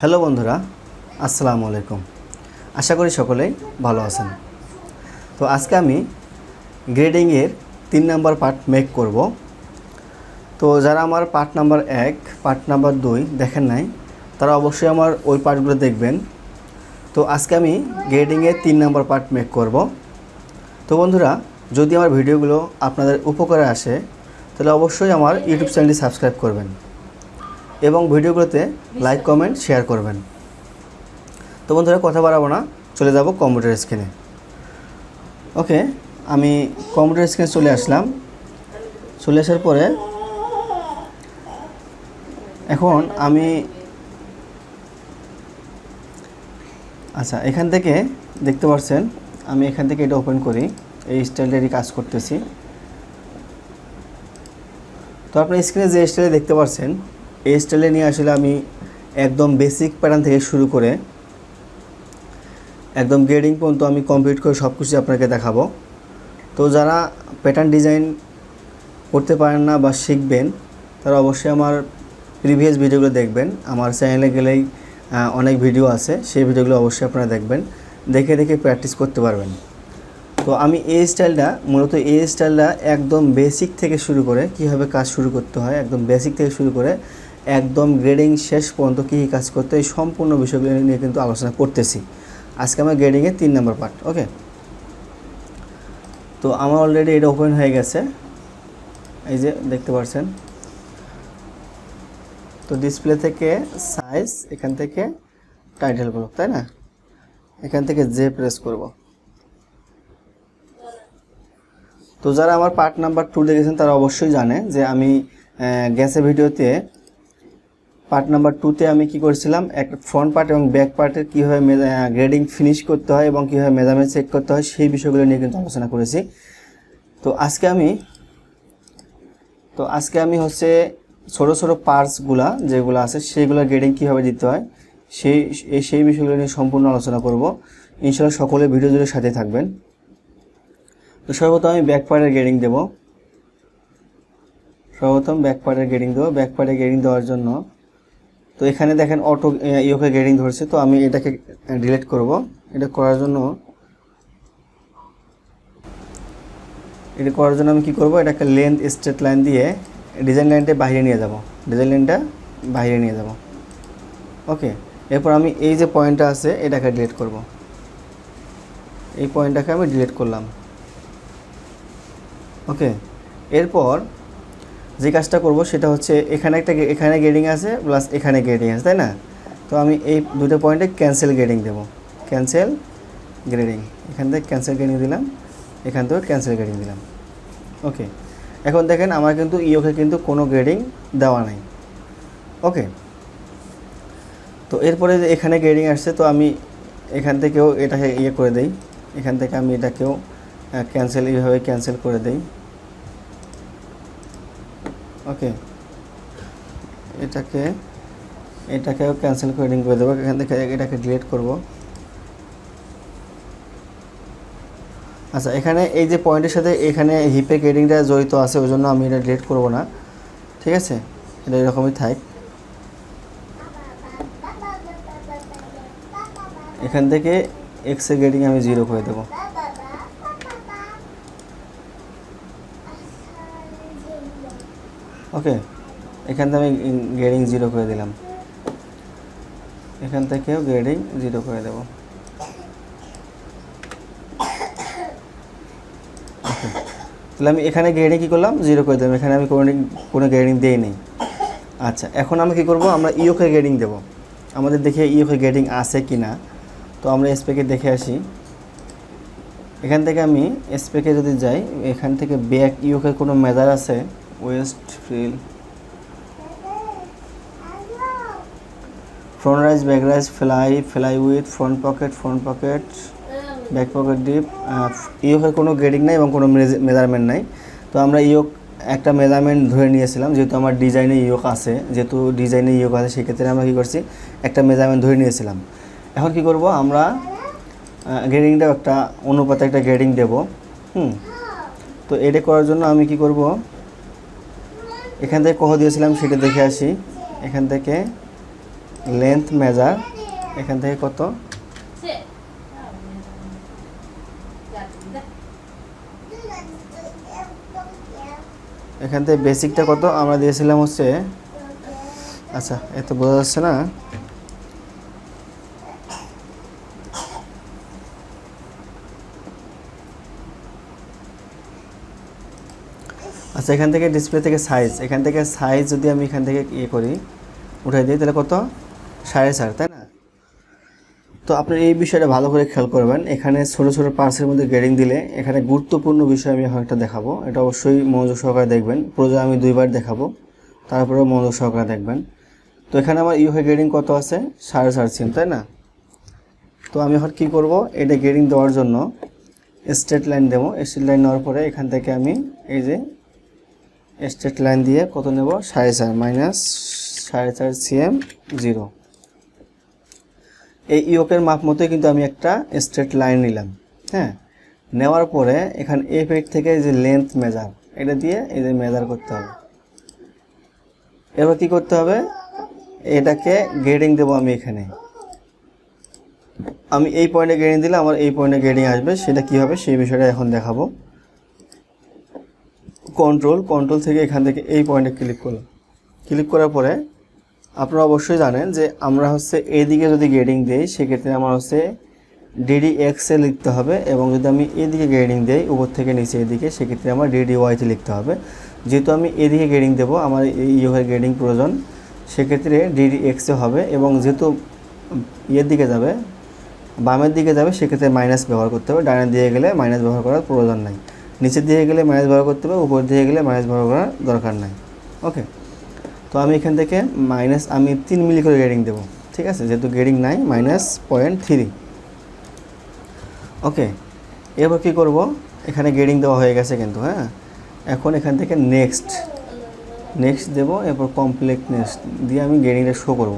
Hello বন্ধুরা, আসসালামু আলাইকুম। আশা করি সকলেই ভালো আছেন। তো আজকে আমি গ্রেডিংয়ের 3 নাম্বার পার্ট মেক করব। তো যারা আমার পার্ট নাম্বার 1, পার্ট নাম্বার 2 দেখেন নাই, তারা অবশ্যই আমার ওই পার্টগুলো দেখবেন। তো আজকে আমি গ্রেডিংয়ের 3 নাম্বার পার্ট মেক করব। তো বন্ধুরা, যদি আমার ভিডিওগুলো আপনাদের উপকারে আসে তাহলে অবশ্যই আমার ইউটিউব চ্যানেলটি সাবস্ক্রাইব করবেন এবং ভিডিওগুলোতে লাইক, কমেন্ট, শেয়ার করবেন। তো বন্ধুরা, কথা বাড়াবো না, চলে যাব কম্পিউটার স্ক্রিনে। ওকে, আমি কম্পিউটার স্ক্রিনে চলে আসলাম। চলে আসার পরে এখন আমি এখান থেকে দেখতে পাচ্ছেন, আমি এখান থেকে এটা ওপেন করি, এই স্টাইলেরই কাজ করতেছি। তো আপনার স্ক্রিনে যে স্টাইলে দেখতে পাচ্ছেন, এই স্টাইলে নিয়ে আসলে আমি একদম বেসিক প্যাটার্ন থেকে শুরু করে একদম গ্রেডিং পর্যন্ত আমি কমপ্লিট করে সব কিছু আপনাকে দেখাবো। তো যারা প্যাটার্ন ডিজাইন করতে পারেন না বা শিখবেন, তারা অবশ্যই আমার প্রিভিয়াস ভিডিওগুলো দেখবেন। আমার চ্যানেলে গেলেই অনেক ভিডিও আছে, সেই ভিডিওগুলো অবশ্যই আপনারা দেখবেন, দেখে দেখে প্র্যাকটিস করতে পারবেন। তো আমি এই স্টাইলটা একদম বেসিক থেকে শুরু করে কীভাবে কাজ শুরু করতে হয়, একদম বেসিক থেকে শুরু করে একদম গ্রেডিং শেষ পর্যন্ত কী কাজ করতে হয়, এই সম্পূর্ণ বিষয়গুলো নিয়ে কিন্তু আলোচনা করতেছি আজকে আমার গ্রেডিংয়ের 3 নাম্বার পার্ট। ওকে, তো আমার অলরেডি এটা ওপেন হয়ে গেছে, এই যে দেখতে পাচ্ছেন। তো ডিসপ্লে থেকে সাইজ, এখান থেকে টাইটেল করব, তাই না? এখান থেকে জে প্রেস করব। তো যারা আমার পার্ট নাম্বার 2 দেখেছেন তারা অবশ্যই জানে যে আমি গ্যাসের ভিডিওতে পার্ট নাম্বার 2তে আমি কি করেছিলাম, একটা ফ্রন্ট পার্ট এবং ব্যাক পার্টের কীভাবে গ্রেডিং ফিনিশ করতে হয় এবং কীভাবে মেজারমেন্ট চেক করতে হয় সেই বিষয়গুলো নিয়ে কিন্তু আলোচনা করেছি। তো আজকে আমি হচ্ছে ছোটো ছোটো পার্টসগুলা যেগুলো আছে সেইগুলো গ্রেডিং কীভাবে দিতে হয় সেই বিষয়গুলো নিয়ে সম্পূর্ণ আলোচনা করব। ইনশাআল্লাহ সকলে ভিডিও জুড়ে সাথে থাকবেন। তো সর্বপ্রথম আমি ব্যাক পার্টের গ্রেডিং দেব। ব্যাক পার্টের গ্রেডিং দেওয়ার জন্য তো এখানে দেখেন অটো ইয়োকে গ্রেডিং ধরছে, তো আমি এটাকে ডিলিট করব। এটা করার জন্য আমি কি করব, এটাকে লেন্থ স্ট্রেট লাইন দিয়ে ডিজাইন লাইনটা বাইরে নিয়ে যাব। ওকে, এরপর আমি এই যে পয়েন্টটা আছে এটাকে ডিলিট করব। এই পয়েন্টটাকে আমি ডিলিট করলাম। ওকে, এরপর যে কাজটা করব সেটা হচ্ছে এখানে গ্রেডিং আছে প্লাস এখানে গ্রেডিং আছে, তাই না? তো আমি এই দুটো পয়েন্টে ক্যান্সেল গ্রেডিং দেব। এখান থেকে ক্যান্সেল গ্রেডিং দিলাম, এখান থেকেও ক্যান্সেল গ্রেডিং দিলাম। ওকে, এখন দেখেন আমার কিন্তু ইওকে কিন্তু কোনো গ্রেডিং দেওয়া নাই। ওকে, তো এরপরে যে এখানে গ্রেডিং আসছে, তো আমি এখান থেকেও এটাকে করে দেই। এখান থেকে আমি এটাকেও এইভাবে ক্যান্সেল করে দেই। ওকে, এটাকেও ক্যান্সেল গ্রেডিং করে দেবো। এখান থেকে এটাকে ডিলিট করব। আচ্ছা, এখানে এই যে পয়েন্টের সাথে এখানে হিপে গ্রেডিংটা জড়িত আছে, ওই জন্য আমি এটা ডিলিট করব না, ঠিক আছে? এটা এরকমই থাক। এখান থেকে এক্সের গ্রেডিং আমি 0 করে দেব। ওকে, এখান থেকে আমি গ্রেডিং 0 করে দিলাম, এখান থেকেও গ্রেডিং 0 করে দেব। ওকে, তাহলে আমি এখানে গ্রেডিং কী করলাম, 0 করে দিলাম। এখানে আমি কোনো গ্রেডিং দিই নেই। আচ্ছা, এখন আমরা কী করব, আমরা ইওকে গ্রেডিং দেব। আমাদের দেখে ইওকে গ্রেডিং আছে কি না, তো আমরা স্পেকে দেখে আসি। এখান থেকে আমি স্পেকে যদি যাই, এখান থেকে ব্যাক ইওকে কোনো মেজার আছে, waist fill, front rise, back rise, fly with, front pocket, back pocket deep. ইয়োকের কোনো গ্রেডিং নাই এবং কোনো মেজারমেন্ট নাই। তো আমরা একটা মেজারমেন্ট ধরে নিয়েছিলাম, যেহেতু আমার ডিজাইনে ইয়োক আছে, সেক্ষেত্রে আমরা কী করছি, একটা মেজারমেন্ট ধরে নিয়েছিলাম। এখন কি করব, আমরা গ্রেডিংটাও একটা অনুপাতে একটা গ্রেডিং দেব। তো এটা করার জন্য আমি কি করব, এখান থেকে কত দিয়েছিলাম সেটা দেখে আসি। এখান থেকে লেন্থ মেজার এখান থেকে কত, এখান থেকে বেসিকটা কত আমরা দিয়েছিলাম হচ্ছে, আচ্ছা এত বোঝা যাচ্ছে না, আচ্ছা এখান থেকে ডিসপ্লে থেকে সাইজ, এখান থেকে সাইজ যদি আমি এখান থেকে ইয়ে করি উঠাই দিই তাহলে কত 4.5, তাই না? তো আপনি এই বিষয়টা ভালো করে খেয়াল করবেন, এখানে ছোটো ছোটো পার্টসের মধ্যে গ্রেডিং দিলে এখানে গুরুত্বপূর্ণ বিষয় আমি এখন একটা দেখাবো, এটা অবশ্যই মনোযোগ সহকারে দেখবেন, প্রয়োজন আমি 2বার দেখাবো, তারপরেও মনোযোগ সহকারে দেখবেন। তো এখানে আমার ইউআই গ্রেডিং কত আছে 4.5 সিএম, তাই না? তো আমি এখন কী করব, এটা গ্রেডিং দেওয়ার জন্য স্ট্রেট লাইন দেবো, স্ট্রেট লাইন নেওয়ার পরে এখান থেকে আমি এই যে স্ট্রেট লাইন দিয়ে কত নেব 4.5 মাইনাস 4.5 সিএম 0, এই ইয়োকের মাপ মতোই কিন্তু আমি একটা স্ট্রেট লাইন নিলাম। হ্যাঁ, নেওয়ার পরে এখানে এফ এইট থেকে যে লেন্থ মেজার এটা দিয়ে এই যে মেজার করতে হবে। এবার কি করতে হবে, এটাকে গ্রেডিং দেবো আমি এখানে, আমি এই পয়েন্টে গ্রেডিং দিলে আমার এই পয়েন্টে গ্রেডিং আসবে, সেটা কি হবে সেই বিষয়টা এখন দেখাবো। কন্ট্রোল থেকে এখান থেকে এই পয়েন্টে ক্লিক করলাম, ক্লিক করার পরে আপনারা অবশ্যই জানেন যে আমরা হচ্ছে এইদিকে যদি গ্রেডিং দিই সেক্ষেত্রে আমার হচ্ছে DDX-এ লিখতে হবে, এবং যদি আমি এদিকে গ্রেডিং দিই উপর থেকে নিচে এদিকে সেক্ষেত্রে আমার DDY-তে লিখতে হবে। যেহেতু আমি এদিকে গ্রেডিং দেবো, আমার এই ইউআই গ্রেডিং প্রয়োজন, সেক্ষেত্রে DDX-এ হবে, এবং যেহেতু ইয়ের দিকে যাবে বামের দিকে যাবে সেক্ষেত্রে মাইনাস ব্যবহার করতে হবে, ডানের দিকে গেলে মাইনাস ব্যবহার করার প্রয়োজন নাই, নিচের দিকে গেলে মাইনাস ব্যবহার করতে হবে, উপর দিকে গেলে মাইনাস ব্যবহার করার দরকার নাই। ওকে, তো আমি এখান থেকে মাইনাস আমি 3 মিলি করে গ্রেডিং দেবো, ঠিক আছে, যেহেতু গ্রেডিং নাই -0.3। ওকে, এবার কী করব, এখানে গ্রেডিং দেওয়া হয়ে গেছে কিন্তু, হ্যাঁ, এখন এখান থেকে নেক্সট দেবো, এরপর কমপ্লেক্স নেক্সট দিয়ে আমি গ্রেডিংটা শো করব,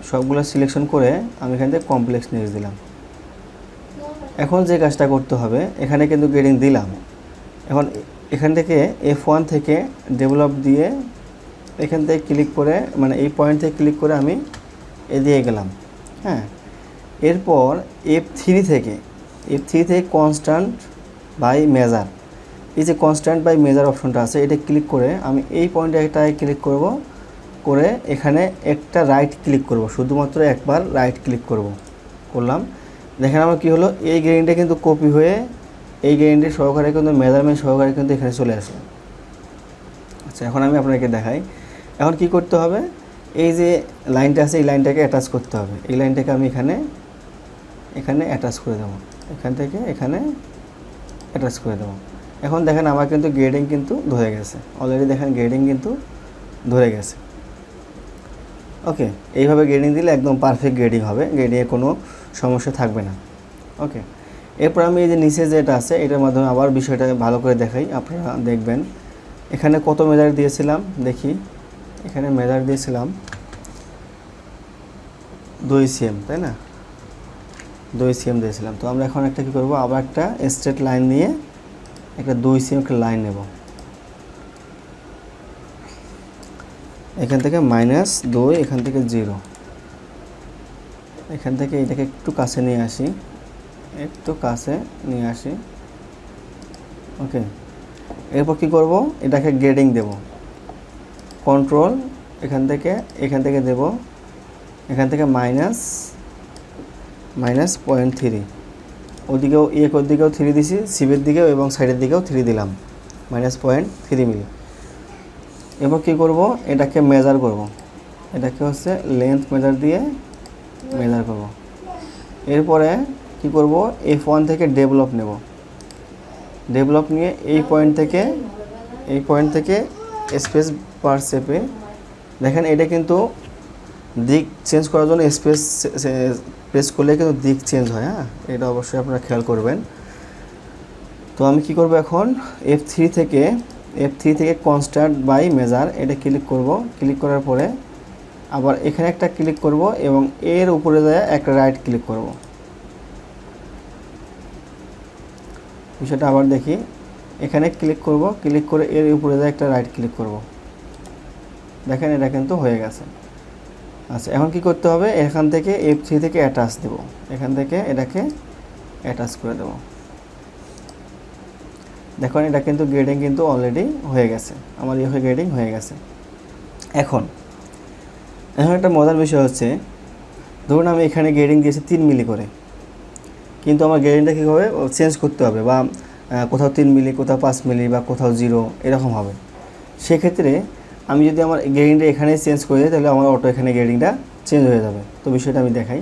সবগুলো সিলেকশন করে আমি এখান থেকে কমপ্লেক্স নেক্সট দিলাম। এখন যে কাজটা করতে হবে, এখানে কিন্তু গ্রেডিং দিলাম, এখন এখান থেকে F1 থেকে ডেভেলপ দিয়ে এখান থেকে ক্লিক করে, মানে এই পয়েন্ট থেকে ক্লিক করে আমি এদিকে গেলাম। হ্যাঁ, এরপর F3 থেকে কনস্ট্যান্ট বাই মেজার, এই যে কনস্ট্যান্ট বাই মেজার অপশনটা আছে এটা ক্লিক করে আমি এই পয়েন্টটায় ক্লিক করব, করে এখানে একটা রাইট ক্লিক করব, শুধুমাত্র একবার রাইট ক্লিক করলাম। দেখেন আমার কী হলো, এই গ্রেডিংটা কিন্তু কপি হয়ে এই গ্রেডিংটি সহকারে কিন্তু মেজারমেন্ট সহকারে কিন্তু এখানে চলে আসে। আচ্ছা, এখন আমি আপনাকে দেখাই, এখন কি করতে হবে, এই যে লাইনটা আছে এই লাইনটাকে অ্যাটাচ করতে হবে, এই লাইনটাকে আমি এখানে অ্যাটাচ করে দেবো, এখান থেকে এখানে অ্যাটাচ করে দেবো। এখন দেখেন আমার কিন্তু গ্রেডিং কিন্তু ধরে গেছে, অলরেডি দেখেন গ্রেডিং কিন্তু ধরে গেছে। ওকে, এইভাবে গ্রেডিং দিলে একদম পারফেক্ট গ্রেডিং হবে, গ্রেডিংয়ে কোনো সমস্যা থাকবে না। ওকে, এরপর আমি এই যে নিচে যেটা আছে এটার মাধ্যমে আবার বিষয়টা ভালো করে দেখাই, আপনারা দেখবেন এখানে কত মেজার দিয়েছিলাম, দেখি এখানে মেজার দিয়েছিলাম 2 সিএম, তাই না, 2 সিএম দিয়েছিলাম। তো আমরা এখন একটা কী করবো, আবার একটা স্ট্রেট লাইন নিয়ে একটা 2 সিএম একটা লাইন নেব, এখান থেকে -2, এখান থেকে 0, এখান থেকে এটাকে একটু কাছে নিয়ে আসি, ওকে, এরপর কী করব, এটাকে গ্রেডিং দেব, কন্ট্রোল এখান থেকে দেব, এখান থেকে -0.3, ওদিকেও ওদিকেও 3 দিছি, সিবের দিকেও এবং সাইডের দিকেও 3 দিলাম, -0.3 মিলি। এবার কী করব, এটাকে মেজার করব, এটাকে হচ্ছে লেন্থ মেজার দিয়ে মেজার করব। এরপরে কি করব, F1 থেকে ডেভেলপ নেব, ডেভেলপ নিয়ে এই পয়েন্ট থেকে স্পেস বার চেপে দেখেন এটা কিন্তু দিক চেঞ্জ করার জন্য স্পেস প্রেস করলে কিন্তু দিক চেঞ্জ হয়। হ্যাঁ, এটা অবশ্যই আপনারা খেয়াল করবেন। তো আমি কি করব, এখন F3 থেকে কনস্ট্যান্ট বাই মেজার এটা ক্লিক করব, ক্লিক করার পরে আবার এখানে একটা ক্লিক করব এবং এর উপরে যায় একটা রাইট ক্লিক করব। বিষয়টা আবার দেখি, এখানে ক্লিক করব, ক্লিক করে এর উপরে যায় একটা রাইট ক্লিক করব। দেখেন এটা কিন্তু হয়ে গেছে। আচ্ছা, এখন কি করতে হবে, এখান থেকে F3 থেকে অ্যাটাচ দেব, এখান থেকে এটাকে অ্যাটাচ করে দেব। দেখুন এটা কিন্তু গ্রেডিং কিন্তু অলরেডি হয়ে গেছে, আমার ইয়ে গ্রেডিং হয়ে গেছে। এখন একটা মজার বিষয় হচ্ছে, ধরুন আমি এখানে গ্রেডিং দিয়েছি 3 মিলি করে, কিন্তু আমার গ্রেডিংটা কী হবে চেঞ্জ করতে হবে, বা কোথাও 3 মিলি, কোথাও 5 মিলি, বা কোথাও 0 এরকম হবে। সেক্ষেত্রে আমি যদি আমার গ্রেডিংটা এখানে চেঞ্জ করে দিই, তাহলে আমার অটো এখানে গ্রেডিংটা চেঞ্জ হয়ে যাবে। তো বিষয়টা আমি দেখাই।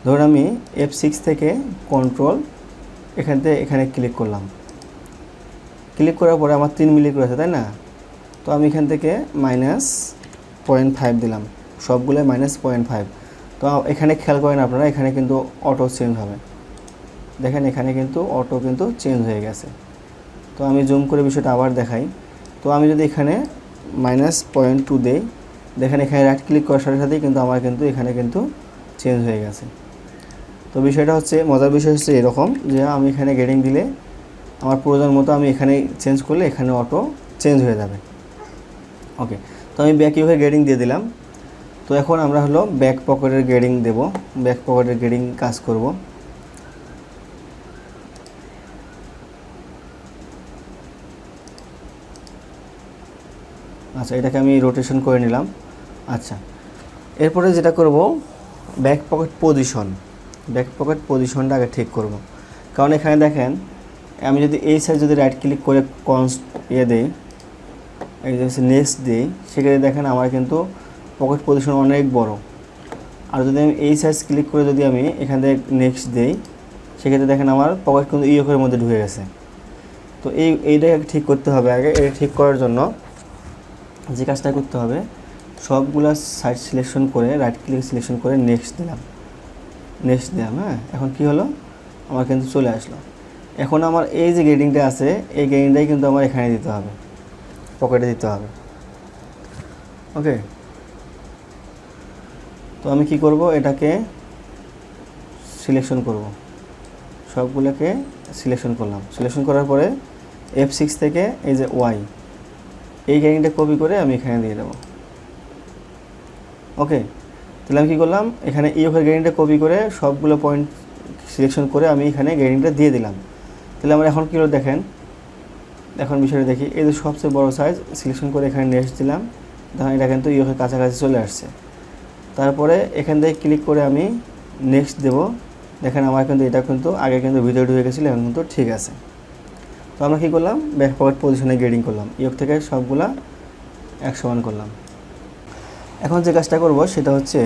ধরুন আমি F6 থেকে কন্ট্রোল এখানে ক্লিক করলাম, ক্লিক করার পরে আমার 3 মিলি করেছে, তাই না? তো আমি এখান থেকে -0.5 দিলাম, সবগুলো -0.5। তো এখানে খেয়াল করেন আপনারা, এখানে কিন্তু অটো চেঞ্জ হবে, দেখেন এখানে কিন্তু অটো কিন্তু চেঞ্জ হয়ে গেছে। তো আমি জুম করে বিষয়টা আবার দেখাই। তো আমি যদি এখানে -0.2 দেই, দেখেন এখানে রাইট ক্লিক করার সাথে সাথেই কিন্তু আমার কিন্তু এখানে কিন্তু চেঞ্জ হয়ে গেছে। তো বিষয়টা হচ্ছে, মজার বিষয় হচ্ছে এরকম যে আমি এখানে গ্রেডিং দিলে আমার প্রয়োজন মতো আমি এখানে চেঞ্জ করলে এখানে অটো চেঞ্জ হয়ে যাবে। ওকে, তো আমি ব্যাক ইউভে গ্রেডিং দিয়ে দিলাম। তো এখন আমরা হলো ব্যাক পকেটের গ্রেডিং দেব, ব্যাক পকেটের গ্রেডিং কাজ করব। আচ্ছা, এটাকে আমি রোটেশন করে নিলাম। আচ্ছা, এরপরে যেটা করব, ব্যাক পকেট পজিশনটা আগে ঠিক করব। কারণ এখানে দেখেন আমি যদি এই সাইড যদি রাইট ক্লিক করে দেই, এই যে নেক্সট দিই, সেক্ষেত্রে দেখেন আমার কিন্তু পকেট পজিশন অনেক বড়। আর যদি আমি এই সাইজ ক্লিক করে যদি আমি এখান থেকে নেক্সট দিই, সেক্ষেত্রে দেখেন আমার পকেট কিন্তু ইউএফের মধ্যে ঢুকে গেছে। তো এইটাকে ঠিক করতে হবে আগে। এটা ঠিক করার জন্য যে কাজটা করতে হবে, সবগুলা সাইড সিলেকশন করে রাইট ক্লিক সিলেকশন করে নেক্সট দিলাম। হ্যাঁ, এখন কি হলো, আমার কিন্তু চলে আসলো। এখন আমার এই যে গ্রেডিংটা আছে, এই গ্রেডিংটাই কিন্তু আমার এখানে দিতে হবে, পকেটে দিতে হবে। ওকে, তো আমি কি করব, এটাকে সিলেকশন করব, সবগুলোকে সিলেকশন করলাম। সিলেকশন করার পরে F6 থেকে এই যে ওয়াই, এই গ্রেডিংটা কপি করে আমি এখানে দিয়ে দেবো। ওকে, তাহলে আমি কী করলাম, এখানে ইউএফের গ্রেডিংটা কপি করে সবগুলো পয়েন্ট সিলেকশন করে আমি এখানে গ্রেডিংটা দিয়ে দিলাম। তাহলে আমরা এখন কী হলো দেখেন, এখন বিষয়টা দেখি। এই যে সবচেয়ে বড় সাইজ সিলেকশন করে এখানে নেক্সট দিলাম, দেখেন এটা কিন্তু ইউএফের কাছাকাছি চলে আসছে। তারপরে এখান থেকে ক্লিক করে আমি নেক্সট দেব, দেখেন আমার কিন্তু এটা কিন্তু আগে কিন্তু ভিতরে ঢুকে গেছিলো, এখন কিন্তু ঠিক আছে। তো আমরা কী করলাম, ব্যাক পকেট পজিশনে গ্রেডিং করলাম, ইউএফ থেকে সবগুলা 1:1 করলাম। এখন যে কাজটা করব সেটা হচ্ছে,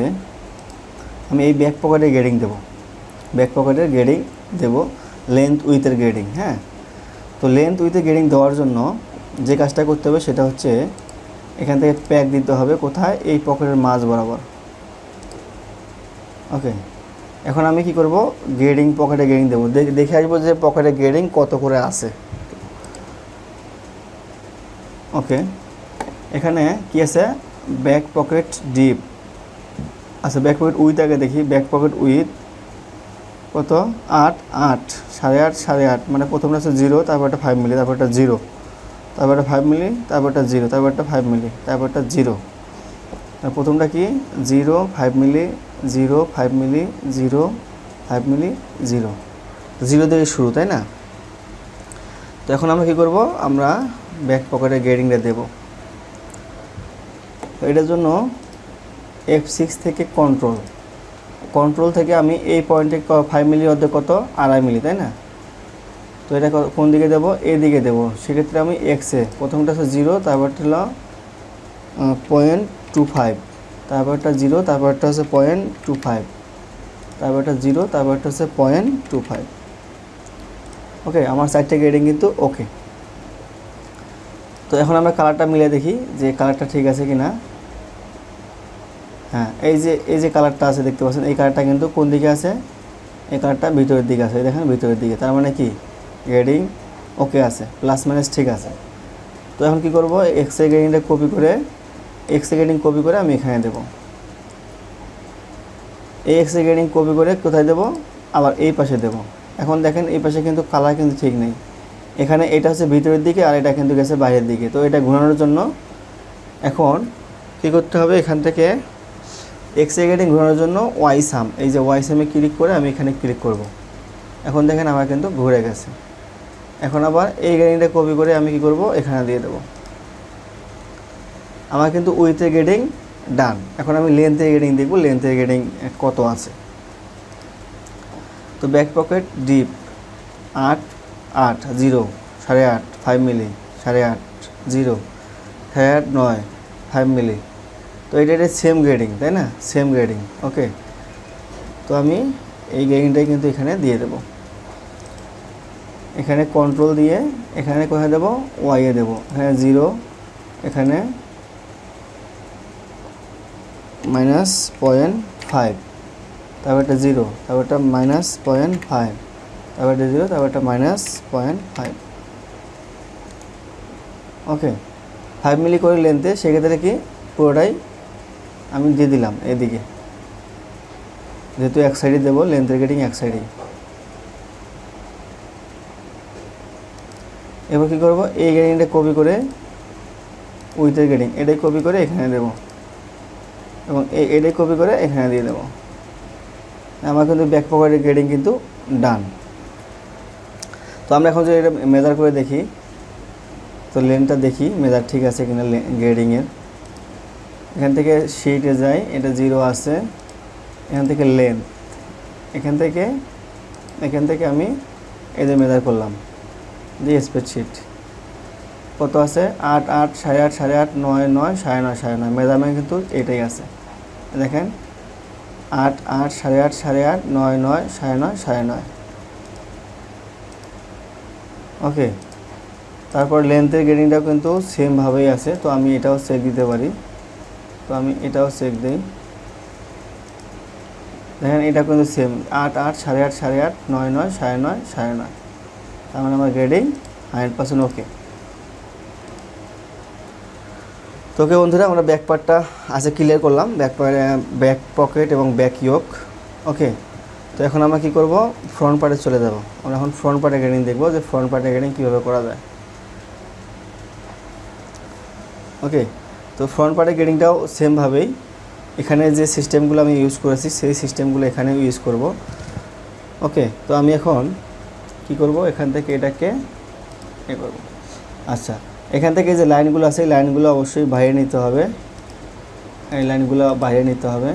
আমি এই ব্যাক পকেটে গ্রেডিং দেব, ব্যাক পকেটের গ্রেডিং দেব, লেন্থ উইথের গ্রেডিং। হ্যাঁ, তো লেন্থ উইথের গ্রেডিং দেওয়ার জন্য যে কাজটা করতে হবে সেটা হচ্ছে, এখান থেকে প্যাক দিতে হবে কোথায়, এই পকেটের মাঝ বরাবর। ওকে, এখন আমি কি করব, গ্রেডিং পকেটে গ্রেডিং দেবো, দেখে আসবো যে পকেটে গ্রেডিং কত করে আছে। ওকে, এখানে কি আছে, ব্যাক পকেট ডিপ। আচ্ছা, ব্যাক পকেট উইথ আগে দেখি, ব্যাক পকেট উইথ কত, 8 8.5 8.5, মানে প্রথমটা হচ্ছে 0, তারপর একটা 5 মিলি, তারপর একটা 0, তারপর একটা 5 মিলি, তারপর একটা 0, তারপর একটা 5 মিলি, তারপর একটা 0। প্রথমটা কি 0 5 মিলি 0 5 মিলি 0 5 মিলি 0, 0 থেকে শুরু, তাই না? তো এখন আমরা কী করব, আমরা ব্যাক পকেটে গ্রেডিংটা দেব। তো এটার জন্য F6 থেকে কন্ট্রোল থেকে আমি এই পয়েন্টে 5 মিলি অর্ধেক কত, 2.5 মিলি, তাই না? তো এটা কোন দিকে দেবো, এই দিকে দেবো। সেক্ষেত্রে আমি এক্সে প্রথমটা হচ্ছে 0, তারপরটা হলো 0.25, তারপরটা 0, তারপরটা হচ্ছে 0.25, তারপরটা 0, তারপরটা হচ্ছে 0.25। ওকে, আমার 4টে গ্রেডিং কিন্তু ওকে। তো এখন আমরা কালারটা মিলে দেখি যে কালারটা ঠিক আছে কি না। হ্যাঁ, এই যে কালারটা আছে দেখতে পাচ্ছেন, এই কালারটা কিন্তু কোন দিকে আছে, এই কালারটা ভিতরের দিকে আছে, দেখেন ভিতরের দিকে, তার মানে কি গ্রেডিং ওকে আছে, প্লাস মাইনাস ঠিক আছে। তো এখন কি করব, এক্সে গ্রেডিংটা কপি করে আমি এখানে দেব। এই এক্সে গ্রেডিং কপি করে কোথায় দেব, আবার এই পাশে দেব। এখন দেখেন এই পাশে কিন্তু কালার কিন্তু ঠিক নেই, এখানে এটা হচ্ছে ভিতরের দিকে আর এটা কিন্তু গেছে বাইরের দিকে। তো এটা ঘোরানোর জন্য এখন কী করতে হবে, এখান থেকে এক্স এ গ্রেডিং ঘোরানোর জন্য ওয়াই সাম, এই যে ওয়াই সামে ক্লিক করে আমি এখানে ক্লিক করব। এখন দেখেন আমার কিন্তু ঘুরে গেছে। এখন আবার এই গ্রেডিংটা কপি করে আমি কি করব, এখানে দিয়ে দেব। আমার কিন্তু উইথের গ্রেডিং ডান। এখন আমি লেন্থের গ্রেডিং দেখব, লেন্থের গ্রেডিং কত আছে। তো ব্যাক পকেট ডিপ 8 8 0 8.5 5 মিলি 8.5 0 8.5 9 5 মিলি। তো এটা সেম গ্রেডিং, তাই না, সেম গ্রেডিং। ওকে, তো আমি এই গ্রেডিংটাই কিন্তু এখানে দিয়ে দেব। এখানে কন্ট্রোল দিয়ে এখানে কোথায় দেবো, ওয়াইয়ে দেবো। হ্যাঁ 0, এখানে -0.5, তারপর এটা 0, তারপর এটা -0.5, তারপর এটা 0, তারপর এটা -0.5। ওকে, 5 মিলি করে লেন্থে, সেক্ষেত্রে কি পুরোটাই আমি দিয়ে দিলাম এদিকে, যেহেতু এক সাইডে দেবো, লেন্থের গ্রেডিং এক সাইডেই। এবার কী করবো, এই গ্রেডিংটা কপি করে উইথের গ্রেডিং এটাই কপি করে এখানে দেবো, এবং এটাই কপি করে এখানে দিয়ে দেবো। আমার কিন্তু ব্যাক পকেটের গ্রেডিং কিন্তু ডান। তো আমরা এখন যদি এটা মেজার করে দেখি, তো লেন্থটা দেখি মেজার ঠিক আছে কিনা গ্রেডিংয়ের। এখান থেকে শিটে যাই, এটা 0 আছে। এখান থেকে লেন্থ, এখান থেকে আমি এদের মেজার করলাম, যে স্প্রেডশিট কত আছে, 8 8 8.5 8.5 9 9 9.5 9.5 মেজারমেন্ট কিন্তু এটাই আছে। দেখেন 8 8 8.5 8.5 9 9 9.5 9.5। ওকে, তারপর লেন্থের গ্রেডিংটাও কিন্তু সেমভাবেই আছে। তো আমি এটাও চেক দিতে পারি, তো আমি এটাও চেক দিই। দেখেন এটা কিন্তু সেম 8 8 8.5 8.5 9 9 9.5 9.5। তার মানে আমার গ্রেডিং 100% ওকে। তো ওকে বন্ধুরা, আমরা ব্যাক পার্টটা আছে ক্লিয়ার করলাম, ব্যাক পকেট এবং ব্যাক ইয়োক। ওকে, তো এখন আমরা কী করব, ফ্রন্ট পার্টে চলে যাব। আমরা এখন ফ্রন্ট পার্টে গ্রেডিং দেখব, যে ফ্রন্ট পার্টে গ্রেডিং কীভাবে করা যায়। ওকে, তো ফ্রন্ট পার্টে গ্রেডিংটাও সেমভাবেই, এখানে যে সিস্টেমগুলো আমি ইউজ করেছি সেই সিস্টেমগুলো এখানেও ইউজ করব। ওকে, তো আমি এখন কি করব, এখান থেকে এটাকে এ করব। আচ্ছা, এখান থেকে যে লাইনগুলো আছে এই লাইনগুলো অবশ্যই বাইরে নিতে হবে, এই লাইনগুলো বাইরে নিতে হবে,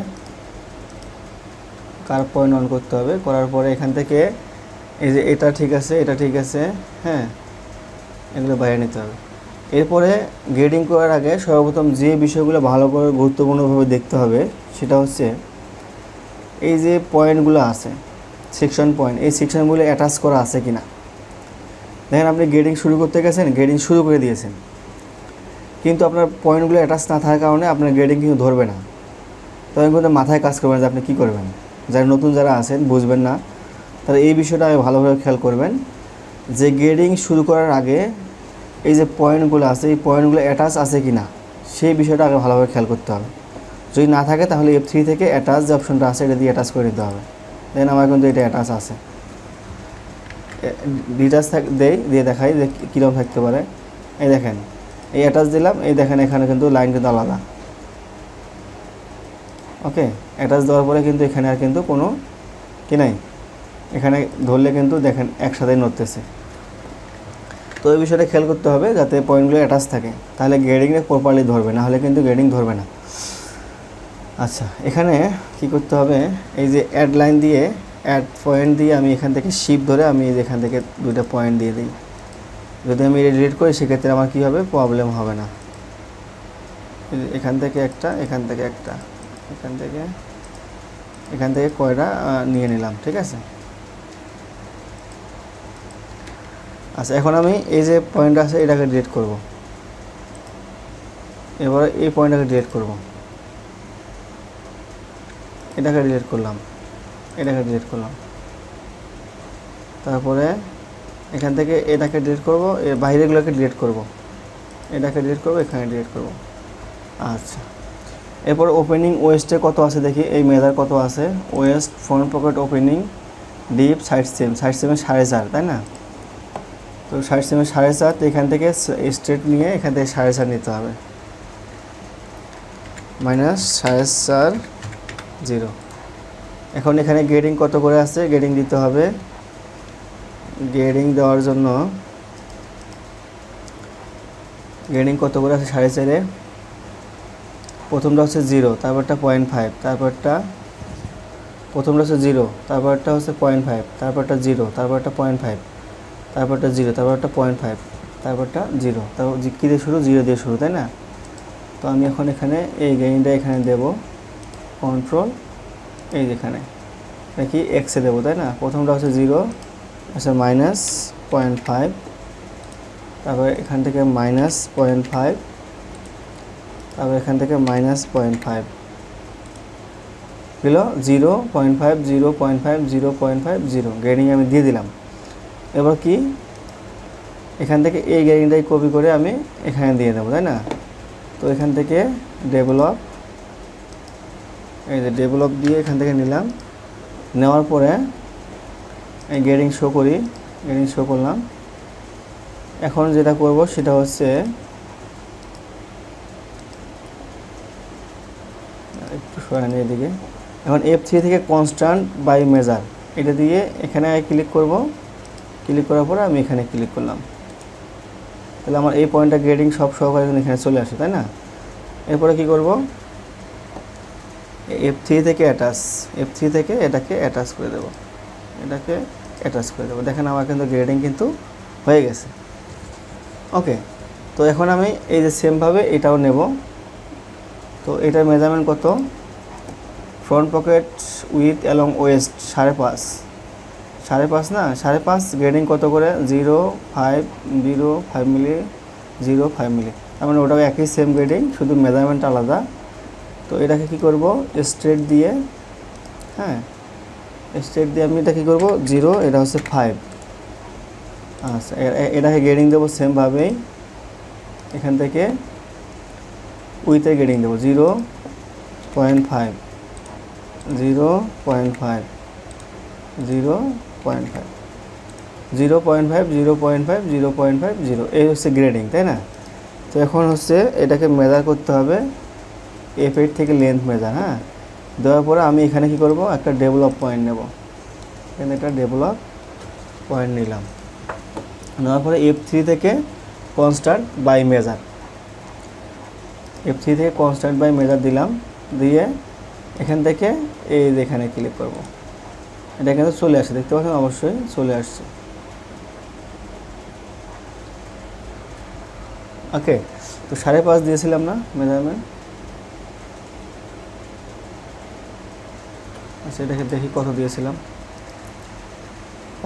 কার্ভ পয়েন্ট অন করতে হবে। করার পরে এখান থেকে এই যে এটা ঠিক আছে, এটা ঠিক আছে, হ্যাঁ, এগুলো বাইরে নিতে হবে। এরপরে গ্রেডিং করার আগে সর্বপ্রথম যে বিষয়গুলো ভালো করে গুরুত্বপূর্ণভাবে দেখতে হবে সেটা হচ্ছে এই যে পয়েন্টগুলো আছে, সেকশন পয়েন্ট, এই সেকশনগুলো অ্যাটাচ করা আছে কি না। দেখেন আপনি গ্রেডিং শুরু করতে গেছেন, গ্রেডিং শুরু করে দিয়েছেন, কিন্তু আপনার পয়েন্টগুলো অ্যাটাচ না থাকার কারণে আপনার গ্রেডিং কিন্তু ধরবে না। তখন কিন্তু মাথায় কাজ করবেন যে আপনি কী করবেন। যারা নতুন যারা আছেন, বুঝবেন না, তারা এই বিষয়টা ভালোভাবে খেয়াল করবেন যে গ্রেডিং শুরু করার আগে এই যে পয়েন্টগুলো আছে এই পয়েন্টগুলো অ্যাটাচ আছে কি না সেই বিষয়টা আগে ভালোভাবে খেয়াল করতে হবে। যদি না থাকে তাহলে F3 থেকে অ্যাটাচ যে অপশনটা আছে এটা দিয়ে অ্যাটাচ করে নিতে হবে। দেন আমার কিন্তু এটা অ্যাটাচ আছে, ডিটাচ দিয়ে দেখাই যে কীরকম থাকতে পারে। এই দেখেন, এই অ্যাটাচ দিলাম, এই দেখেন এখানে কিন্তু লাইন কিন্তু আলাদা। ওকে, অ্যাটাচ দেওয়ার পরে কিন্তু এখানে আর কিন্তু কোনো কি নাই, এখানে ধরলে কিন্তু দেখেন একসাথে নড়তেছে। তো এই বিষয়টা খেয়াল করতে হবে যাতে পয়েন্টগুলো অ্যাটাচ থাকে, তাহলে গ্রেডিংয়ে প্রপারলি ধরবে, না হলে কিন্তু গ্রেডিং ধরবে না। আচ্ছা, এখানে কি করতে হবে, এই যে অ্যাড লাইন দিয়ে অ্যাড পয়েন্ট দিয়ে আমি এখান থেকে শিপ ধরে আমি এখান থেকে দুইটা পয়েন্ট দিয়ে দিই। যদি আমি এটা ডিলিট করি সেক্ষেত্রে আমার কী হবে, প্রবলেম হবে না। এখান থেকে একটা, এখান থেকে একটা, এখান থেকে কয়টা নিয়ে নিলাম, ঠিক আছে। আচ্ছা, এখন আমি এই যে পয়েন্ট আছে এটাকে ডিলিট করব। এবার এই পয়েন্টটাকে ডিলিট করব, এটাকে ডিলিট করলাম, এটাকে ডিলিট করলাম। তারপরে এখান থেকে এটাকে ডিলিট করব, এর বাইরেগুলোকে ডিলিট করব, এটাকে ডিলিট করব, এখানে ডিলিট করব। আচ্ছা, এরপর ওপেনিং ওয়েস্টে কত আছে দেখি, এই মেজার কত আছে, West front pocket opening deep side same 4.5, তাই না। তো 4.5, এখান থেকে স্ট্রেট নিয়ে এখান থেকে 4.5 নিতে হবে, -4.5 0। এখন এখানে গ্রেডিং কত করে আছে, গ্রেডিং দিতে হবে। গ্রেডিং দেওয়ার জন্য গ্রেডিং কত করে আছে 4.5, প্রথমটা হচ্ছে 0, তারপরটা 0.5, তারপরটা প্রথমটা হচ্ছে 0, তারপরটা হচ্ছে 0.5, তারপরটা 0, তারপরটা 0.5, তারপরটা 0, তারপরটা 0.5, তারপরটা 0। তারপর কী দিয়ে শুরু, 0 দিয়ে শুরু, তাই না? তো আমি এখন এখানে এই গ্রেডিংটা এখানে দেব, কন্ট্রোল এই যেখানে নাকি এক্সে দেবো, তাই না? প্রথমটা হচ্ছে 0, আচ্ছা -0.5, তারপর এখান থেকে -0.5, তারপর এখান থেকে -0.5 দিল, 0.5, 0.5, 0.5, 0 গ্রেডিং আমি দিয়ে দিলাম। এবার কি এখান থেকে এই গ্রেডিংটাই কপি করে আমি এখানে দিয়ে দেবো, তাই না? তো এখান থেকে ডেভেলপ, এই যে ডেভেলপ দিয়ে এখান থেকে নিলাম, নেওয়ার পরে এই গ্রেডিং শো করি, গ্রেডিং শো করলাম। এখন যেটা করব সেটা হচ্ছে একটু সরানো এদিকে। এখন F3 থেকে কনস্ট্যান্ট বাই মেজার এটা দিয়ে এখানে ক্লিক করব, ক্লিক করার পরে আমি এখানে ক্লিক করলাম, তাহলে আমার এই পয়েন্টটা গ্রেডিং সব সহকারে এখানে চলে আসে, তাই না? এরপরে কি করব, F3 থেকে F3 থেকে এটাকে অ্যাটাচ করে দেব, এটাকে অ্যাটাচ করে দেবো। দেখেন আমার কিন্তু গ্রেডিং কিন্তু হয়ে গেছে। ওকে, তো এখন আমি এই যে সেমভাবে এটাও নেব। তো এটার মেজারমেন্ট কত, front pocket with along West 5.5, 5.5 না, 5.5 গ্রেডিং কত করে, 0.5 মিলি, 0.5 মিলি, তার মানে ওটাও একই সেম গ্রেডিং, শুধু মেজারমেন্ট আলাদা। তো এটাকে কি করব, স্ট্রেট দিয়ে, হ্যাঁ স্ট্রেট দিয়ে আমি এটা কী করবো, 0, এটা হচ্ছে 5। আচ্ছা, এটাকে গ্রেডিং দেবো সেমভাবেই, এখান থেকে উইথে গ্রেডিং দেবো 0.5, 0.5, 0.5, 0.5, 0.5, 0.5, 0, এই হচ্ছে গ্রেডিং, তাই না? তো এখন হচ্ছে এটাকে মেজার করতে হবে, F8 থেকে লেন্থ মেজার, হ্যাঁ দেওয়ার পরে আমি এখানে কি করব, একটা ডেভেলপ পয়েন্ট নেব, এখানে একটা ডেভেলপ পয়েন্ট নিলাম, নেওয়ার পরে F3 থেকে কনস্ট্যান্ট বাই মেজার, F3 থেকে কনস্ট্যান্ট বাই মেজার দিলাম, দিয়ে এখান থেকে এই এখানে ক্লিক করব, এটা কিন্তু চলে আসছে, দেখতে পাচ্ছেন অবশ্যই চলে আসছে। ওকে, তো 5.5 দিয়েছিলাম না মেজারমেন্ট, আচ্ছা এটাকে দেখি কত দিয়েছিলাম,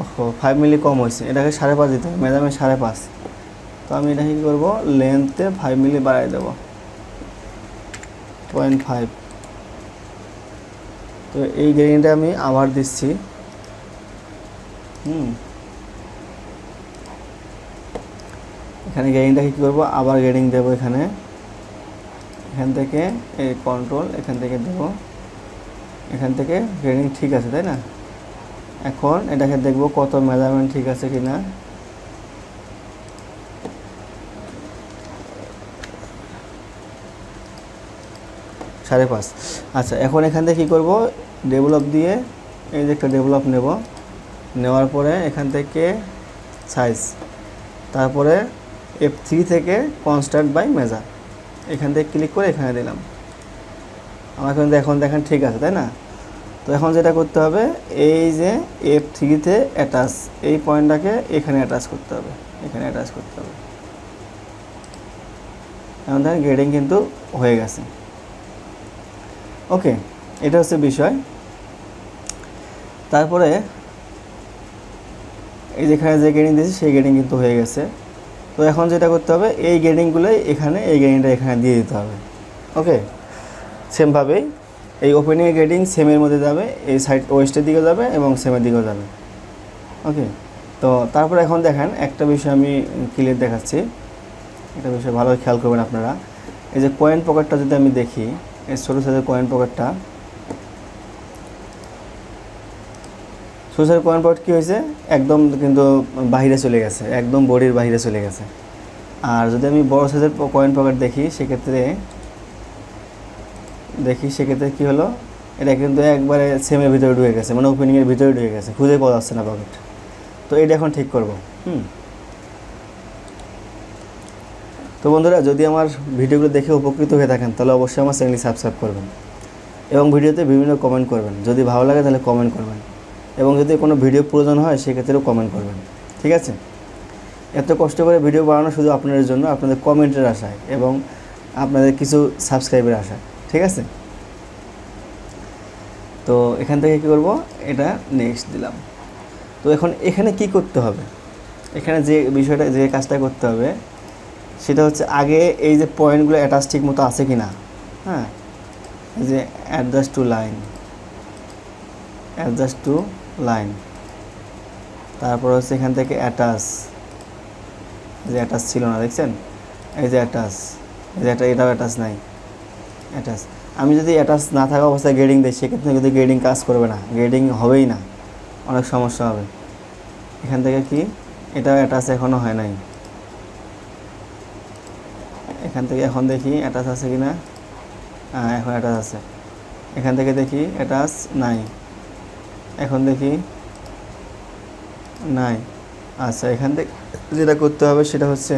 ওহো 5 মিলি কম হয়েছে, এটাকে 5.5 দিতে হবে, মেজারমেন্ট 5.5। তো আমি এটা কী করবো, লেন্থে 5 মিলি বাড়াই দেবো, 0.5। তো এই গ্রেডিংটা আমি আবার দিচ্ছি, এখানে গ্রেডিংটা কী করবো, আবার গ্রেডিং দেবো, এখান থেকে এই কন্ট্রোল এখান থেকে দেবো, এখান থেকে গ্রেডিং ঠিক আছে, তাই না? এখন এটাকে দেখব কত মেজারমেন্ট ঠিক আছে কিনা, সাড়ে 5। আচ্ছা, এখন এখান থেকে কী করবো, ডেভেলপ দিয়ে এই যে একটা ডেভেলপ নেব, নেওয়ার পরে এখান থেকে সাইজ, তারপরে F3 থেকে কনস্ট্যান্ট বাই মেজার, এখান থেকে ক্লিক করে এখানে দিলাম, আমার কিন্তু এখন দেখেন ঠিক আছে, তাই না? তো এখন যেটা করতে হবে, এই যে F3-তে অ্যাটাচ, এই পয়েন্টটাকে এখানে অ্যাটাচ করতে হবে, এখানে অ্যাটাচ করতে হবে। এখন দেখেন গ্রেডিং কিন্তু হয়ে গেছে। ওকে, এটা হচ্ছে বিষয়। তারপরে এই যেখানে যে গ্রেডিং দিয়েছি সেই গ্রেডিং কিন্তু হয়ে গেছে। তো এখন যেটা করতে হবে, এই গ্রেডিংগুলোই এখানে, এই গ্রেডিংটা এখানে দিয়ে দিতে হবে। ওকে, সেমভাবেই এই ওপেনিংয়ের গ্রেডিং সেমের মধ্যে যাবে, এই সাইড ওয়েস্টের দিকে যাবে এবং সেমের দিকেও যাবে। ওকে, তো তারপরে এখন দেখেন একটা বিষয় আমি ক্লিয়ার দেখাচ্ছি, একটা বিষয় ভালো খেয়াল করবেন আপনারা। এই যে কয়েন পকেটটা যদি আমি দেখি, এই ছোটো সাইজের কয়েন পকেটটা, ছোটো সাইজের কয়েন পকেট কী হয়েছে, একদম কিন্তু বাহিরে চলে গেছে, একদম বডির বাহিরে চলে গেছে। আর যদি আমি বড় সাইজের কয়েন পকেট দেখি, সেক্ষেত্রে কী হলো, এটা কিন্তু একবারে সেমের ভিতরে ঢুকে গেছে, মানে ওপেনিংয়ের ভিতরে ঢুকে গেছে, খুঁজে পাওয়া যাচ্ছে না পকেট। তো এটা এখন ঠিক করব। তো বন্ধুরা, যদি আমার ভিডিওগুলো দেখে উপকৃত হয়ে থাকেন তাহলে অবশ্যই আমার চ্যানেলটি সাবস্ক্রাইব করবেন এবং ভিডিওতে বিভিন্ন কমেন্ট করবেন। যদি ভালো লাগে তাহলে কমেন্ট করবেন, এবং যদি কোনো ভিডিও প্রয়োজন হয় সেক্ষেত্রেও কমেন্ট করবেন, ঠিক আছে? এত কষ্ট করে ভিডিও বানানো শুধু আপনাদের জন্য, আপনাদের কমেন্টের আশায় এবং আপনাদের কিছু সাবস্ক্রাইবের আশায়, ঠিক আছে? তো এখান থেকে কী করব, এটা নেক্সট দিলাম। তো এখন এখানে কি করতে হবে, এখানে যে বিষয়টা, যে কাজটা করতে হবে সেটা হচ্ছে আগে এই যে পয়েন্টগুলো অ্যাটাচ ঠিক মতো আছে কি না। হ্যাঁ, এই যে adjust to line, adjust to line, তারপর হচ্ছে এখান থেকে অ্যাটাচ, যে অ্যাটাচ ছিল না দেখছেন, এই যে অ্যাটাচ, এই যে এটাও অ্যাটাচ নাই, অ্যাটাচ। আমি যদি অ্যাটাচ না থাকা অবস্থায় গ্রেডিং দিই সেক্ষেত্রে কিন্তু গ্রেডিং কাজ করবে না, গ্রেডিং হবেই না, অনেক সমস্যা হবে। এখান থেকে কি এটাও অ্যাটাচ এখনও হয় নাই, এখান থেকে এখন দেখি অ্যাটাচ আছে কি না। হ্যাঁ, এখন অ্যাটাচ আছে। এখান থেকে দেখি অ্যাটাচ নাই, এখন দেখি নাই। আচ্ছা, এখান থেকে যেটা করতে হবে সেটা হচ্ছে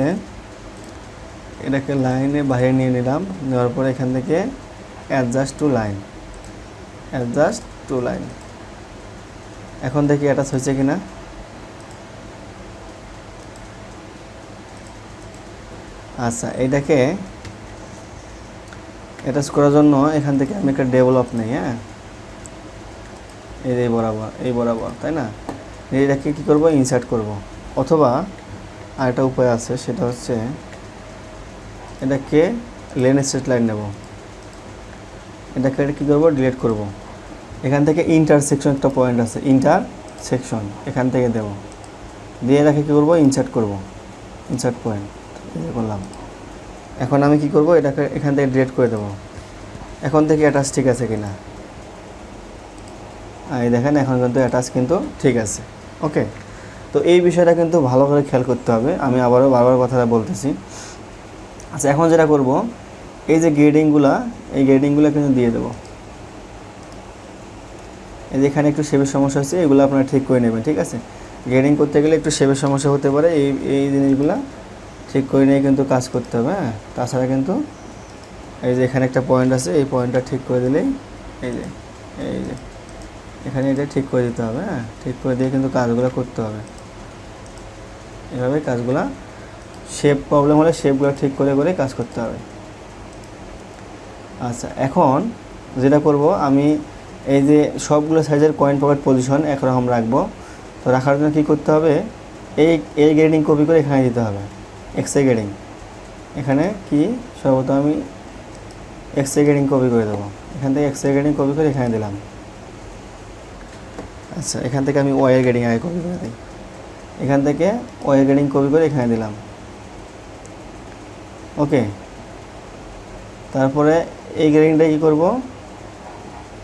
এটাকে লাইনে বাইরে নিয়ে নিলাম, নেওয়ার পরে এখান থেকে adjust to line, adjust to line. এখন দেখি অ্যাটাচ হয়েছে কি না। আচ্ছা, এটাকে অ্যাটাচ করার জন্য এখান থেকে আমি একটা ডেভেলপ নেই। হ্যাঁ, এই বরাবর, এই বরাবর, তাই না? এটাকে কী করব, ইনসার্ট করব। অথবা আরেকটা উপায় আছে, সেটা হচ্ছে এটাকে লেন স্ট্রেট লাইন নেব, এটাকে কী করব, ডিলিট করব। এখান থেকে ইন্টারসেকশন একটা পয়েন্ট আছে, ইন্টারসেকশন, এখান থেকে দেব, দিয়ে এটাকে কী করব, ইনসার্ট করব, ইনসার্ট পয়েন্ট করলাম। এখন আমি কি করব, এটাকে এখান থেকে ডিলিট করে দেব। এখন দেখি অ্যাটাচ ঠিক আছে কি না। এই দেখেন, এখন কিন্তু অ্যাটাচ কিন্তু ঠিক আছে। ওকে, তো এই বিষয়টা কিন্তু ভালো করে খেয়াল করতে হবে, আমি আবারও বারবার কথাটা বলতেছি। আচ্ছা, এখন যেটা করব, এই যে গ্রেডিংগুলো, এই গ্রেডিংগুলো কিন্তু দিয়ে দেবো। এই যে এখানে একটু শেপের সমস্যা হচ্ছে, এগুলো আপনারা ঠিক করে নেবেন, ঠিক আছে? গ্রেডিং করতে গেলে একটু শেপের সমস্যা হতে পারে, এই জিনিসগুলো ঠিক করে নিয়ে কিন্তু কাজ করতে হবে। হ্যাঁ, তাছাড়া কিন্তু এই যে এখানে একটা পয়েন্ট আছে, এই পয়েন্টটা ঠিক করে দিলেই, এই যে এখানে এটা ঠিক করে দিতে হবে। হ্যাঁ, ঠিক করে দিয়ে কিন্তু কাজগুলো করতে হবে, এভাবে কাজগুলো, শেপ প্রবলেম হলে শেপগুলো ঠিক করে করে কাজ করতে হবে। আচ্ছা, এখন যেটা করব, আমি এই যে সবগুলো সাইজের কয়েন পকেট পজিশন একরকম রাখবো। তো রাখার জন্য কী করতে হবে, এই গ্রেডিং কপি করে এখানে দিতে হবে, এক্সএ গ্রেডিং। এখানে কি সর্বপ্রথম আমি এক্সএ গ্রেডিং কপি করে দেবো, এখান থেকে এক্সএ গ্রেডিং কপি করে এখানে দিলাম। আচ্ছা, এখান থেকে আমি ওয়াই গ্রেডিং আগে কপি করে দিই, এখান থেকে ওয়াই গ্রেডিং কপি করে এখানে দিলাম। ওকে, তারপরে এই গ্রেডিংটা কী করব,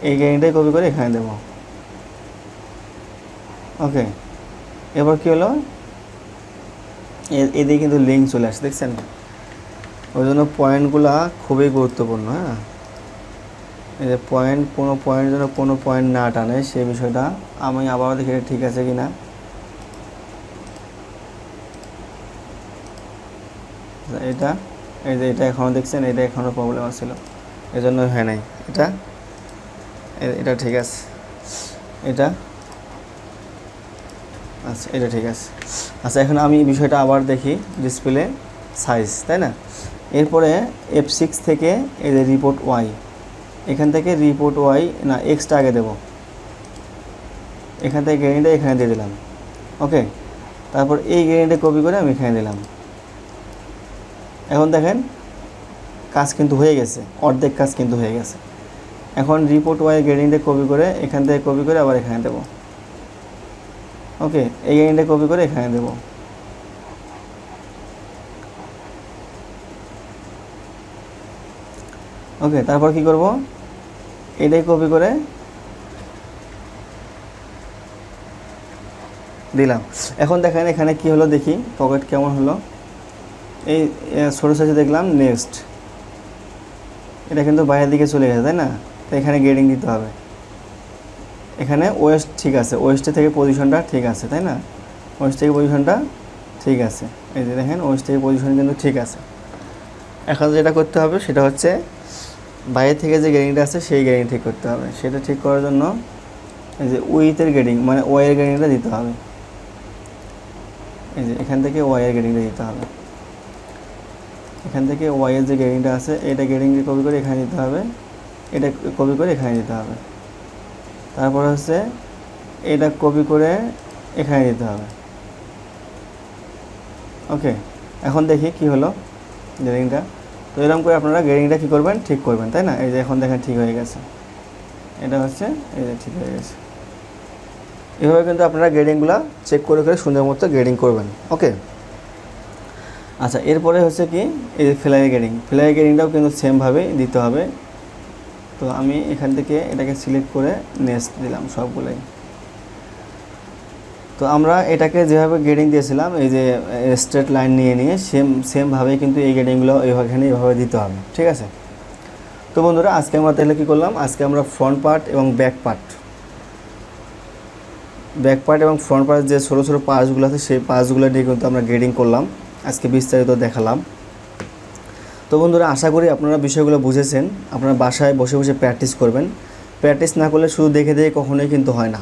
এই গ্রেডিংটাই কপি করে এখানে দেব। ওকে, এবার কী হলো, এদিকে কিন্তু লিঙ্ক চলে আসে, দেখছেন? ওই জন্য পয়েন্টগুলো খুবই গুরুত্বপূর্ণ। হ্যাঁ, এই যে পয়েন্ট, কোনো পয়েন্ট যেন কোনো পয়েন্ট না টানে, সেই বিষয়টা আমি আবারও দেখি ঠিক আছে কি না। এটা, এই যে এটা এখনও দেখছেন, এটা এখনও প্রবলেম আসছিল, এই জন্য হয় নাই। এটা ঠিক আছে, এটা, আচ্ছা, এটা ঠিক আছে। আচ্ছা, এখন আমি বিষয়টা আবার দেখি, ডিসপ্লে সাইজ, তাই না? এরপরে F6 থেকে এই যে রিপোর্ট ওয়াই, এখান থেকে রিপোর্ট ওয়াই না, এক্সটা আগে দেব, এখান থেকে গ্রেডিংটা এখানে দিয়ে দিলাম। ওকে, তারপর এই গ্রেডিংটা কপি করে আমি এখানে দিলাম। এখন দেখেন কাজ কিন্তু হয়ে গেছে, অর্ধেক কাজ কিন্তু হয়ে গেছে। এখন রিপোর্ট ওয়াই গ্রেডিংটা কপি করে এখান থেকে কপি করে আবার এখানে দেব। ওকে, এই গ্রেডিংটা কপি করে এখানে দেব। ওকে, তারপর কি করব, এটাই কপি করে দিলাম। এখন দেখেন এখানে কি হলো, দেখি পকেট কেমন হলো। এই ছোটো সাইজে দেখলাম, নেক্সট, এটা কিন্তু বাইরের দিকে চলে গেছে, তাই না? তো এখানে গ্রেডিং দিতে হবে। এখানে ওয়েস্ট ঠিক আছে, ওয়েস্টে থেকে পজিশনটা ঠিক আছে, তাই না? ওয়েস্ট থেকে পজিশনটা ঠিক আছে, এই যে দেখেন ওয়েস্ট থেকে পজিশন কিন্তু ঠিক আছে। এখন যেটা করতে হবে সেটা হচ্ছে বাইরে থেকে যে গ্রেডিংটা আছে সেই গ্রেডিং ঠিক করতে হবে। সেটা ঠিক করার জন্য এই যে উইথের গ্রেডিং মানে ওয়াইয়ের গ্রেডিংটা দিতে হবে। এই যে এখান থেকে ওয়াইয়ের গ্রেডিংটা দিতে হবে। এখান থেকে ওয়াইয়ের যে গ্রেডিংটা আছে এটা গ্রেডিংকে কপি করে এখানে দিতে হবে, এটা কপি করে এখানে দিতে হবে। তারপর হচ্ছে এটা কপি করে এখানে দিতে হবে। ওকে, এখন দেখি কি হলো গ্রেডিংটা। তো এরকম করে আপনারা গ্রেডিংটা কী করবেন, ঠিক করবেন, তাই না? এই যে এখন দেখেন ঠিক হয়ে গেছে, এটা হচ্ছে এই যে ঠিক হয়ে গেছে। এভাবে কিন্তু আপনারা গ্রেডিংগুলো চেক করে করে সুন্দর মতো গ্রেডিং করবেন। ওকে, আচ্ছা, এরপরে হচ্ছে কি এই যে ফ্লাই গ্রেডিং, ফ্লাই গ্রেডিংটাও কিন্তু সেমভাবেই দিতে হবে। তো আমি এখান থেকে এটাকে সিলেক্ট করে নেক্সট দিলাম সবগুলোই। তো আমরা এটাকে যেভাবে গ্রেডিং দিয়েছিলাম এই যে স্ট্রেট লাইন নিয়ে নিয়ে সেমভাবেই কিন্তু এই গ্রেডিংগুলো এখানে এইভাবে দিতে হবে, ঠিক আছে? তো বন্ধুরা, আজকে আমরা তাহলে কী করলাম, আজকে আমরা ফ্রন্ট পার্ট এবং ব্যাক পার্ট এবং ফ্রন্ট পার্ট যে ছোটো ছোটো পার্টসগুলো আছে সেই পার্টসগুলো নিয়ে কিন্তু আমরা গ্রেডিং করলাম, আজকে বিস্তারিত দেখালাম। তো বন্ধুরা, আশা করি আপনারা বিষয়গুলো বুঝেছেন। আপনারা বাসায় বসে বসে প্র্যাকটিস করবেন। প্র্যাকটিস না করলে শুধু দেখে দেখে কখনোই কিন্তু হয় না।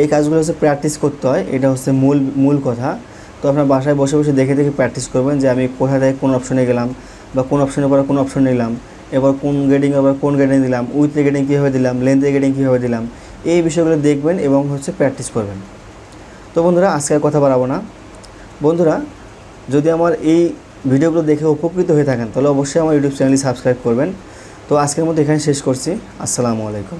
এই কাজগুলো হচ্ছে প্র্যাকটিস করতে হয়, এটা হচ্ছে মূল কথা। তো আপনার বাসায় বসে বসে দেখে দেখে প্র্যাকটিস করবেন যে আমি কোথা থেকে কোন অপশনে গেলাম বা কোন অপশনের পরে কোন অপশন নিলাম, এবার কোন গ্রেডিং আবার কোন গ্রেডিং দিলাম, উইথের গ্রেডিং কীভাবে দিলাম, লেন্থের গ্রেডিং কীভাবে দিলাম, এই বিষয়গুলো দেখবেন এবং হচ্ছে প্র্যাকটিস করবেন। তো বন্ধুরা, আজকে আর কথা বাড়াবো না। বন্ধুরা, যদি আমার এই ভিডিওগুলো দেখে উপকৃত হয়ে থাকেন তাহলে অবশ্যই আমার ইউটিউব চ্যানেলটি সাবস্ক্রাইব করবেন। তো আজকের মতো এখানে শেষ করছি। আসসালামু আলাইকুম।